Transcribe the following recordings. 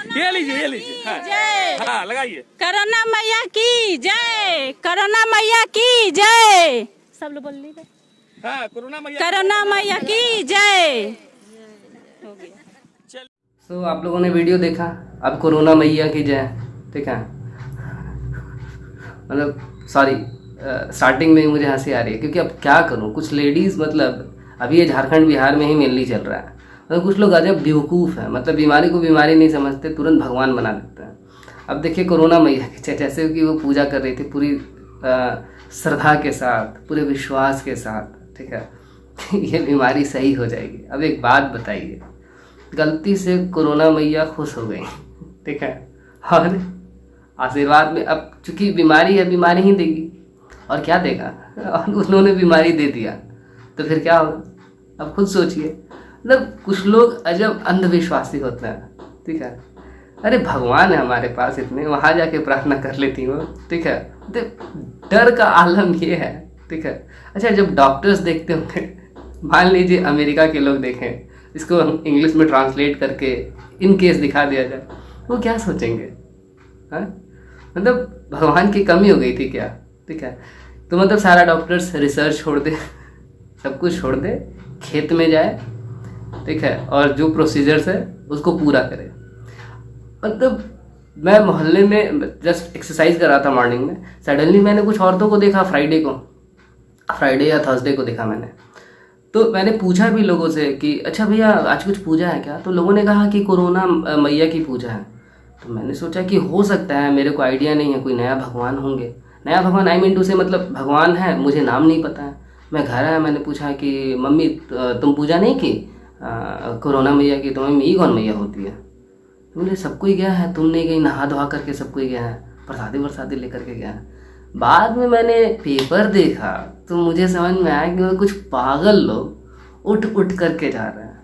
ये लीजिए हाँ, जय। हाँ लगाइए। कोरोना मैया की जय, कोरोना मैया की जय। सब लोग बोल लीजिए हाँ, कोरोना मैया की जय। हो गया। सो आप लोगों ने वीडियो देखा, अब कोरोना मैया की जय। ठीक है, मतलब सॉरी, स्टार्टिंग में ही मुझे हंसी आ रही है क्योंकि अब क्या करूं, कुछ लेडीज़ मतलब अभी ये झारखंड बिहार में ही मेनली चल रहा है। मतलब कुछ लोग अजब बेवकूफ़ हैं, मतलब बीमारी को बीमारी नहीं समझते, तुरंत भगवान बना देते हैं। अब देखिए कोरोना मैया की जैसे कि वो पूजा कर रही थी पूरी श्रद्धा के साथ, पूरे विश्वास के साथ। ठीक है ये बीमारी सही हो जाएगी। अब एक बात बताइए, गलती से कोरोना मैया खुश हो गई, ठीक है, और आशीर्वाद में अब चूंकि बीमारी है, बीमारी ही देगी और क्या देगा, और उन्होंने बीमारी दे दिया तो फिर क्या होगा। अब खुद सोचिए, मतलब कुछ लोग अजब अंधविश्वासी होते हैं। ठीक है, अरे भगवान है हमारे पास इतने, वहाँ जाके प्रार्थना कर लेती हो। ठीक है, डर का आलम ये है। ठीक है, अच्छा जब डॉक्टर्स देखते होंगे, मान लीजिए अमेरिका के लोग देखें, इसको हम इंग्लिश में ट्रांसलेट करके इन केस दिखा दिया जाए, वो क्या सोचेंगे? हाँ, मतलब भगवान की कमी हो गई थी क्या? ठीक है, तो मतलब सारा डॉक्टर्स रिसर्च छोड़ दे, सब कुछ छोड़ दे, खेत में जाए, ठीक है, और जो प्रोसीजर्स है उसको पूरा करे। मतलब मैं मोहल्ले में जस्ट एक्सरसाइज कर रहा था मॉर्निंग में, सडनली मैंने कुछ औरतों को देखा, फ्राइडे या थर्सडे को देखा मैंने। तो मैंने पूछा भी लोगों से कि अच्छा भैया आज कुछ पूजा है क्या? तो लोगों ने कहा कि कोरोना मैया की पूजा है। तो मैंने सोचा कि हो सकता है, मेरे को आइडिया नहीं है, कोई नया भगवान होंगे। नया भगवान आई मीन टू से, मतलब भगवान है, मुझे नाम नहीं पता है। मैं घर आया, मैंने पूछा कि मम्मी तुम पूजा नहीं की कोरोना मैया की? तो मम्मी ये कौन मैया होती है? तो बोले सबको ही गया है, तुम नहीं गई, नहा धोआ करके सबको ही गया है, प्रसादी लेकर के गया है। बाद में मैंने पेपर देखा तो मुझे समझ में आया कि वो कुछ पागल लोग उठ करके जा रहे हैं।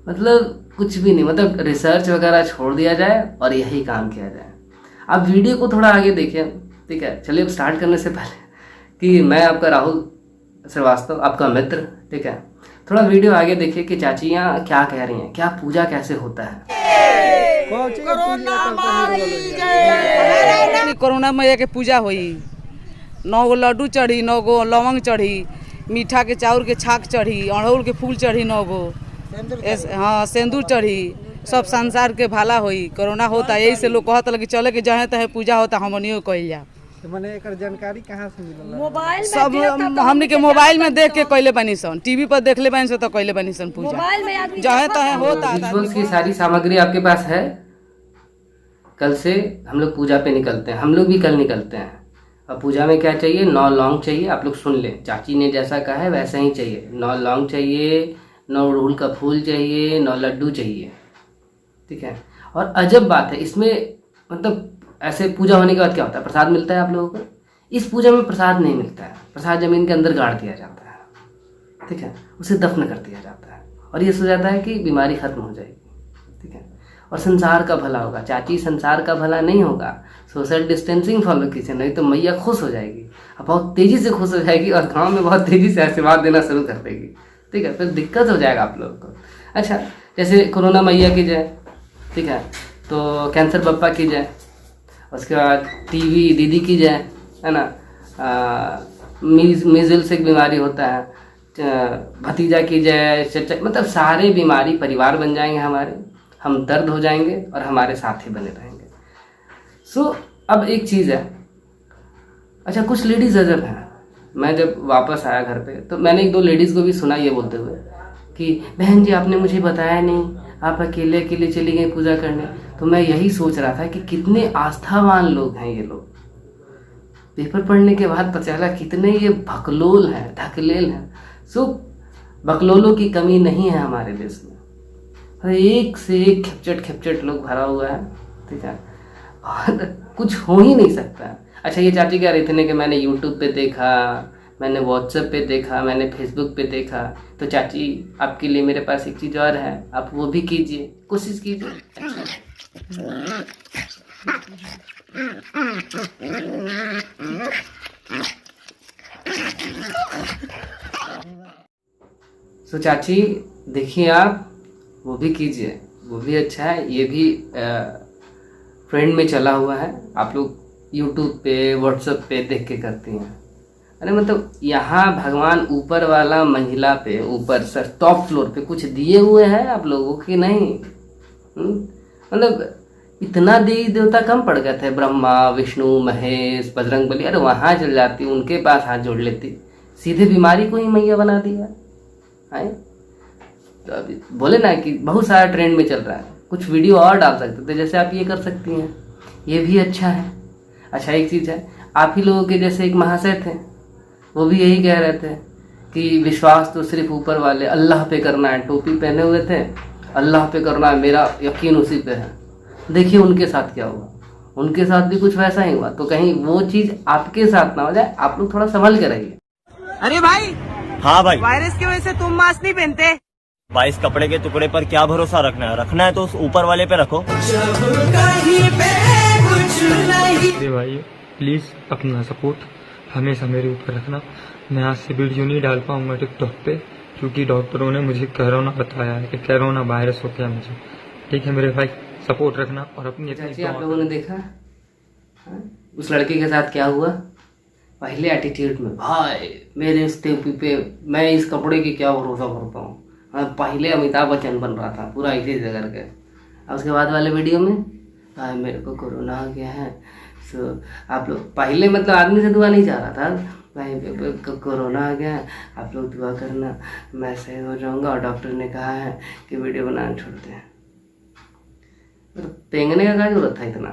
मतलब कुछ भी नहीं, मतलब रिसर्च वगैरह छोड़ दिया जाए और यही काम किया जाए। आप वीडियो को थोड़ा आगे देखिए। ठीक है, चलिए अब स्टार्ट करने से पहले कि मैं आपका राहुल श्रीवास्तव, आपका मित्र, ठीक है, थोड़ा वीडियो आगे देखिए कि चाचियाँ क्या कह रही हैं, क्या पूजा कैसे होता है। कोरोना मैया के पूजा हुई, 9 गो लड्डू चढ़ी, 9 गो लवंग चढ़ी, मीठा के चाउर के छाक चढ़ी, अड़हुल के फूल चढ़ी, 9 गो हाँ सिंदूर चढ़ी। सब संसार के भला हुई। कोरोना होता यही से लोग कहता कि चले के जहाँ तहे पूजा होता हमनियो कइल जा। तो माने एकर जानकारी कहाँ से मिलल? मोबाइल सब हमनी के मोबाइल में देख के कइले बनी सन, टीवी पर देखले बनी सन तो कइले बनी सन पूजा, जहाँ तहे होता। रिचुअल्स की सारी सामग्री आपके पास है? कल से हम लोग पूजा पे निकलते हैं, हम लोग भी कल निकलते हैं। अब पूजा में क्या चाहिए? 9 लौंग चाहिए। आप लोग सुन लें, चाची ने जैसा कहा है वैसा ही चाहिए। 9 लौंग चाहिए, 9 अड़हुल का फूल चाहिए, 9 लड्डू चाहिए। ठीक है, और अजब बात है इसमें, मतलब ऐसे पूजा होने के बाद क्या होता है? प्रसाद मिलता है आप लोगों को। इस पूजा में प्रसाद नहीं मिलता है, प्रसाद जमीन के अंदर गाड़ दिया जाता है। ठीक है, उसे दफन कर दिया जाता है और ये सो जाता है कि बीमारी खत्म हो जाएगी। ठीक है, और संसार का भला होगा। चाची संसार का भला नहीं होगा, सोशल डिस्टेंसिंग फॉलो कीजिए, नहीं तो मैया खुश हो जाएगी, अब बहुत तेज़ी से खुश हो जाएगी और गाँव में बहुत तेज़ी से आशीर्वाद देना शुरू कर देगी। ठीक है, फिर दिक्कत हो जाएगा आप लोगों को। अच्छा, जैसे कोरोना मैया की जय, ठीक है, तो कैंसर बप्पा की जय, उसके बाद टीवी दीदी की जय, है ना, मीजल्स एक बीमारी होता है, भतीजा की जय, चचा, मतलब सारे बीमारी परिवार बन जाएंगे हमारे, हम दर्द हो जाएंगे और हमारे साथ ही बने रहेंगे। सो अब एक चीज़ है, अच्छा कुछ लेडीज़ अजब हैं। मैं जब वापस आया घर पे तो मैंने 1-2 लेडीज़ को भी सुना ये बोलते हुए कि बहन जी आपने मुझे बताया नहीं, आप अकेले चली गई पूजा करने। तो मैं यही सोच रहा था कि कितने आस्थावान लोग हैं ये लोग। पेपर पढ़ने के बाद पता चला कितने ये भकलोल हैं, ढकलेल हैं। सो बकलोलों की कमी नहीं है हमारे देश में, एक से एक खिपचट लोग भरा हुआ है। ठीक है, और कुछ हो ही नहीं सकता। अच्छा ये चाची कह रही थी कि मैंने यूट्यूब पे देखा, मैंने व्हाट्सएप पे देखा, मैंने फेसबुक पे देखा। तो चाची आपके लिए मेरे पास एक चीज़ और है, आप वो भी कीजिए, कोशिश कीजिए। तो चाची देखिए आप वो भी कीजिए, वो भी अच्छा है, ये भी ट्रेंड में चला हुआ है, आप लोग यूट्यूब पे व्हाट्सएप पे देख के करती हैं। अरे मतलब यहाँ भगवान ऊपर वाला महिला पे ऊपर सर टॉप फ्लोर पे कुछ दिए हुए हैं आप लोगों की नहीं। मतलब इतना देवी देवता कम पड़ गए थे, ब्रह्मा विष्णु महेश बजरंगबली, अरे वहाँ चल जाती उनके पास हाथ जोड़ लेती, सीधे बीमारी को ही मैया बना दिया है। तो अभी बोले ना कि बहुत सारा ट्रेंड में चल रहा है, कुछ वीडियो और डाल सकते थे, जैसे आप ये कर सकती हैं, ये भी अच्छा है। अच्छा एक चीज़ है, आप ही लोगों के जैसे एक महाशय थे, वो भी यही कह रहे थे कि विश्वास तो सिर्फ ऊपर वाले अल्लाह पे करना है, टोपी पहने हुए थे, अल्लाह पे करना है, मेरा यकीन उसी पे है। देखिए उनके साथ क्या हुआ, उनके साथ भी कुछ वैसा ही हुआ। तो कहीं वो चीज़ आपके साथ ना हो जाए, आप लोग थोड़ा संभल के रहिए। अरे भाई, हाँ भाई, वायरस की वजह से तुम मास्क नहीं पहनते। भाई इस कपड़े के टुकड़े पर क्या भरोसा रखना है तो उस ऊपर वाले पे रखो। अरे भाई प्लीज़ अपना सपोर्ट हमेशा मेरे ऊपर रखना। मैं आज से वीडियो नहीं डाल पाऊंगा टिकटॉक पे, क्योंकि डॉक्टरों ने मुझे कोरोना बताया है कि कोरोना वायरस हो गया मुझे। ठीक है मेरे भाई, सपोर्ट रखना और अपनी चाची आप लोगों ने देखा उस लड़के के साथ क्या हुआ। पहले एटीट्यूड में भाई मेरे इस टोपी पे मैं इस कपड़े की क्या भरोसा करता हूँ, पहले अमिताभ बच्चन बन रहा था पूरा ऐसे करके। और उसके बाद वाले वीडियो में भाई मेरे को कोरोना हो गया है। सो आप लोग पहले मतलब आदमी से दुआ नहीं चाह रहा था, भाई मेरे को कोरोना आ गया है, आप लोग दुआ करना मैं सही हो जाऊँगा, और डॉक्टर ने कहा है कि वीडियो बनाना छोड़ दें। तो पेंगने का क्या जरूरत था इतना।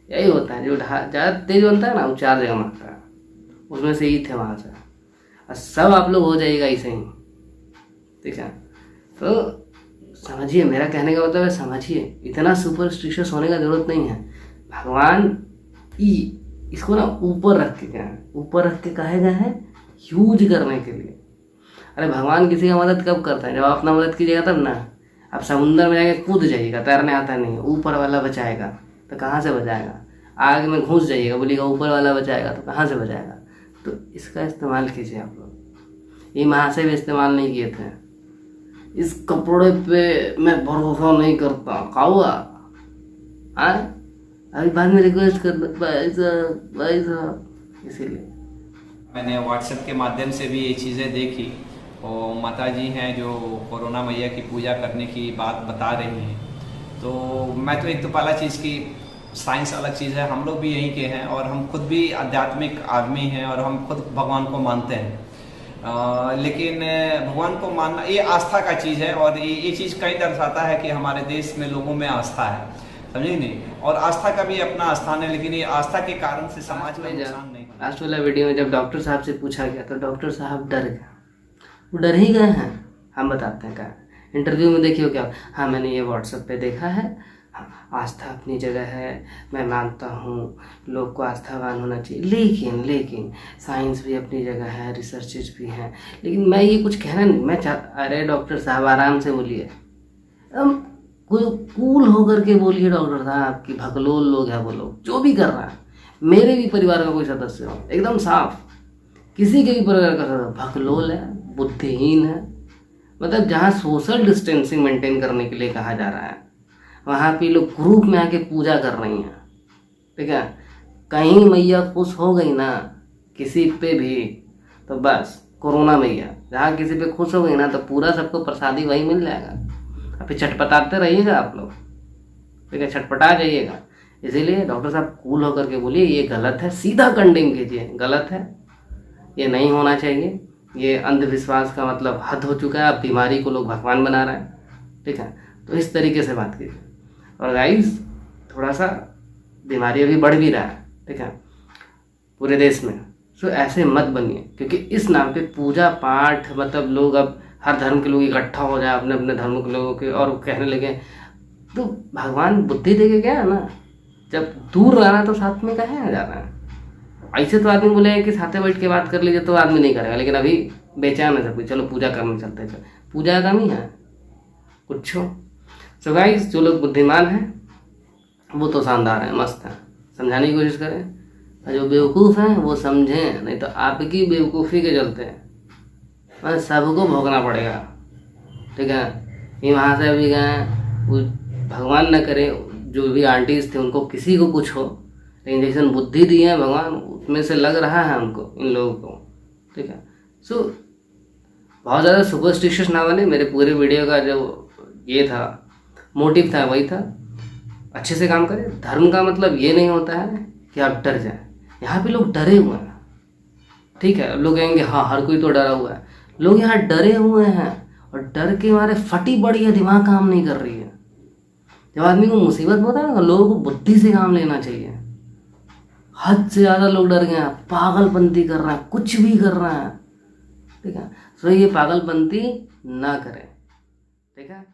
यही होता है जो ज़्यादा तेज बनता है ना वो 4 जगह मारता है, उसमें से ही थे वहाँ से, और सब आप लोग हो जाएगा ऐसे ही। ठीक है, तो समझिए, मेरा कहने का मतलब है समझिए, इतना सुपरस्टिशियस होने का जरूरत नहीं है। भगवान इसको ना ऊपर रख के गए हैं, ऊपर रख के कहे गए हैं यूज करने के लिए। अरे भगवान किसी का मदद कब करता है, जब आप अपना मदद कीजिएगा तब ना। आप समुंदर में जाके कूद जाइएगा, तैरने आता नहीं है, ऊपर वाला बचाएगा, तो कहाँ से बचाएगा। आग में घुस जाइएगा, बोलिएगा ऊपर वाला बचाएगा, तो कहाँ से बचाएगा। तो इसका इस्तेमाल कीजिए आप लोग। ये महाशय भी इस्तेमाल नहीं किए थे, इस कपड़े पे मैं भरोसा नहीं करता खाऊआ। अभी बाद में रिक्वेस्ट कर भाई साहब, इसीलिए मैंने व्हाट्सएप के माध्यम से भी ये चीज़ें देखी, और माता जी हैं जो कोरोना मैया की पूजा करने की बात बता रही हैं। तो मैं तो एक तो पहला चीज़ की साइंस अलग चीज़ है, हम लोग भी यहीं के हैं और हम खुद भी आध्यात्मिक आदमी हैं और हम खुद भगवान को मानते हैं। लेकिन भगवान को मानना ये आस्था का चीज़ है, और ये चीज़ कहीं दर्शाता है कि हमारे देश में लोगों में आस्था है, समझे नहीं। और आस्था का भी अपना स्थान है, लेकिन ये आस्था के कारण से समाज में नुकसान नहीं। लास्ट वाला वीडियो में जब डॉक्टर साहब से पूछा गया तो डॉक्टर साहब डर गए, वो डर ही गए हैं। हम बताते हैं क्या इंटरव्यू में, देखिए क्या। हाँ मैंने ये व्हाट्सएप पे देखा है, आस्था अपनी जगह है, मैं मानता हूँ लोग को आस्थावान होना चाहिए, लेकिन साइंस भी अपनी जगह है, रिसर्चेज भी हैं, लेकिन मैं ये कुछ कहना नहीं मैं अरे डॉक्टर साहब आराम से बोलिए, कोई कूल होकर के बोलिए डॉक्टर साहब की भगलोल लोग हैं वो लोग, जो भी कर रहा है। मेरे भी परिवार का कोई सदस्य हो एकदम साफ, किसी के भी परिवार का सदस्य भगलोल है, बुद्धिहीन है। मतलब जहाँ सोशल डिस्टेंसिंग मेंटेन करने के लिए कहा जा रहा है, वहाँ पे लोग ग्रुप में आके पूजा कर रही हैं। ठीक है, कहीं मैया खुश हो गई ना किसी पे भी, तो बस कोरोना मैया जहाँ किसी पे खुश हो गई ना, तो पूरा सबको प्रसादी वही मिल जाएगा। अब फिर छटपटाते रहिएगा आप लोग, ठीक है, छटपटा जाइएगा। इसीलिए डॉक्टर साहब कूल होकर के बोलिए ये गलत है, सीधा कंडेम कीजिए, गलत है, ये नहीं होना चाहिए। ये अंधविश्वास का मतलब हद हो चुका है, अब बीमारी को लोग भगवान बना रहे हैं। ठीक है, तो इस तरीके से बात कीजिए। और गाइस थोड़ा सा बीमारी अभी बढ़ भी रहा है, ठीक है, पूरे देश में। सो ऐसे मत बनिए, क्योंकि इस नाम पे पूजा पाठ मतलब लोग अब हर धर्म के लोग इकट्ठा हो जाए अपने अपने धर्म के लोगों के, और कहने लगे तो भगवान बुद्धि दे के गया है ना, जब दूर रहना तो साथ में कहाँ जाना है। ऐसे तो आदमी बोले कि साथे बैठ के बात कर लीजिए तो आदमी नहीं करेगा, लेकिन अभी बेचैन है सब कुछ, चलो पूजा करने चलते हैं, चलो पूजा का कमी है कुछ हो। सो गाइस जो लोग बुद्धिमान हैं वो तो शानदार हैं, मस्त हैं, समझाने की कोशिश करें, और जो बेवकूफ़ हैं वो समझें, नहीं तो आपकी बेवकूफ़ी के चलते हैं सबको भोगना पड़ेगा। ठीक है, ये वहाँ से अभी गए, वो भगवान न करे जो भी आंटीज थे उनको किसी को कुछ हो, लेकिन जैसे बुद्धि दी है भगवान उसमें से लग रहा है हमको इन लोगों को, ठीक है। सो बहुत ज़्यादा सुपरस्टिशियस ना बने। मेरे पूरे वीडियो का जो ये था मोटिव था वही था, अच्छे से काम करें। धर्म का मतलब ये नहीं होता है कि आप डर जाएं। यहाँ पे लोग डरे हुए हैं, ठीक है। लोग कहेंगे हाँ हर कोई तो डरा हुआ है, लोग यहाँ डरे हुए हैं और डर के मारे फटी पड़ी है, दिमाग काम नहीं कर रही है। जब आदमी को मुसीबत होता है ना, लोगों को बुद्धि से काम लेना चाहिए। हद से ज़्यादा लोग डर गए हैं, पागलपंती कर रहे हैं, कुछ भी कर रहे हैं, ठीक है। सो ये पागलपंती ना करें, ठीक है।